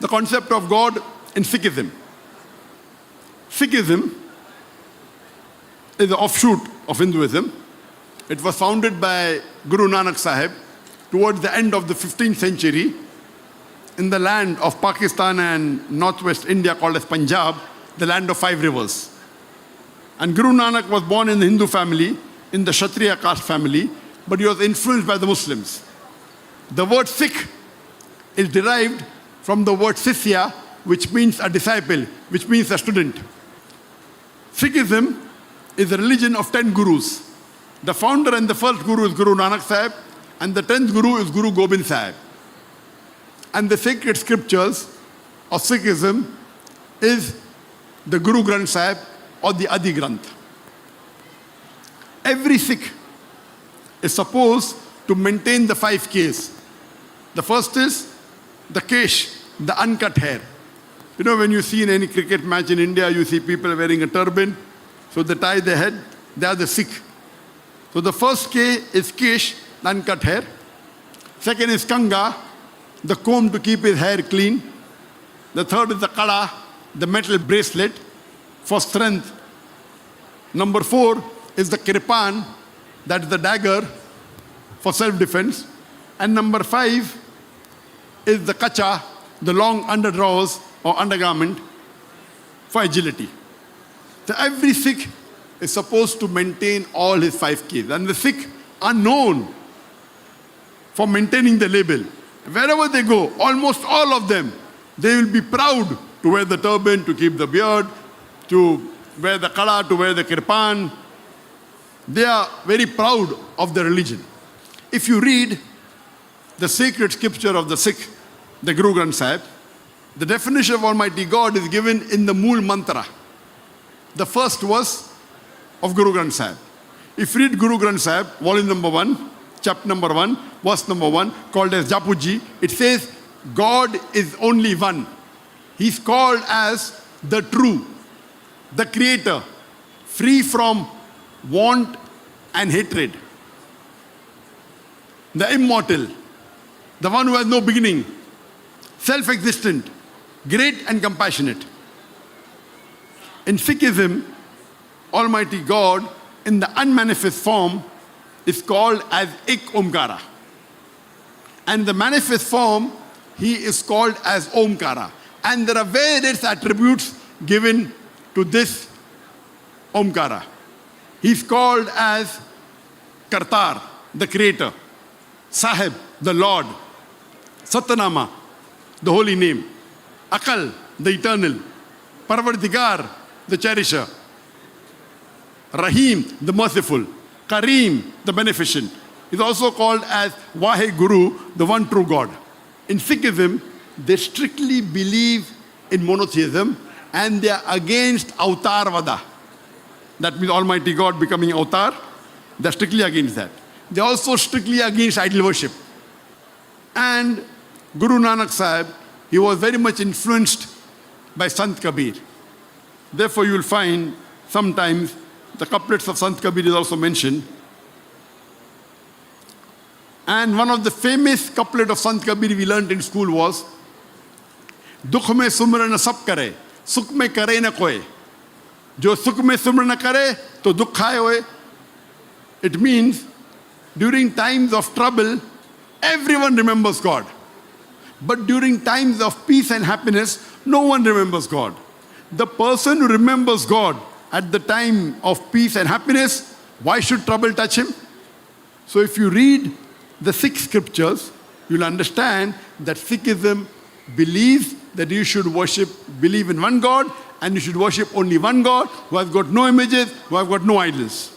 The concept of God in Sikhism. Sikhism is an offshoot of Hinduism. It was founded by Guru Nanak Sahib towards the end of the 15th century in the land of Pakistan and northwest India called as Punjab, the land of 5 rivers. And Guru Nanak was born in the Hindu family, in the Kshatriya caste family, but he was influenced by the Muslims. The word Sikh is derived from the word Sisya, which means a disciple, which means a student. Sikhism is a religion of 10 gurus. The founder and the first guru is Guru Nanak Sahib, and the 10th guru is Guru Gobind Sahib. And the sacred scriptures of Sikhism is the Guru Granth Sahib or the Adi Granth. Every Sikh is supposed to maintain the 5 Ks. The first is the kesh, the uncut hair. You know, when you see in any cricket match in India, you see people wearing a turban, so they tie their head, they are the Sikh. So the first K is kesh, the uncut hair. Second is kanga, the comb to keep his hair clean. The third is the kada, the metal bracelet for strength. Number 4 is the kirpan, that is the dagger for self-defense. And number 5 is the kacha, the long underdrawers or undergarment for agility. So every Sikh is supposed to maintain all his 5 Ks. And the Sikh are known for maintaining the label. Wherever they go, almost all of them, they will be proud to wear the turban, to keep the beard, to wear the kala, to wear the kirpan. They are very proud of their religion. If you read the sacred scripture of the Sikh, the Guru Granth Sahib, the definition of Almighty God is given in the Mool Mantra, the first verse of Guru Granth Sahib. If you read Guru Granth Sahib, volume number 1, chapter number 1, verse number 1, called as Japuji, it says, God is only one. He's called as the true, the creator, free from want and hatred, the immortal, the one who has no beginning, self-existent, great and compassionate. In Sikhism, Almighty God in the unmanifest form is called as Ik Omkara. And the manifest form, he is called as Omkara. And there are various attributes given to this Omkara. He's called as Kartar, the creator, Sahib, the Lord, Satanama, the holy name, Akal, the eternal, Parvardigar, the cherisher, Rahim, the merciful, Kareem, the beneficent. Is also called as Vahe Guru, the one true God. In Sikhism, they strictly believe in monotheism and they are against Avatar Vada. That means Almighty God becoming Avatar. They are strictly against that. They are also strictly against idol worship. And Guru Nanak Sahib, he was very much influenced by Sant Kabir. Therefore, you will find sometimes the couplets of Sant Kabir is also mentioned. And one of the famous couplet of Sant Kabir we learned in school was, Dukh mein sumran sab kare, sukh mein kare na koy. Jo sukh mein sumran na kare, to dukh khaye hoye. It means during times of trouble, everyone remembers God. But during times of peace and happiness, no one remembers God. The person who remembers God at the time of peace and happiness, why should trouble touch him? So if you read the Sikh scriptures, you'll understand that Sikhism believes that you should believe in one God, and you should worship only one God who has got no images, who has got no idols.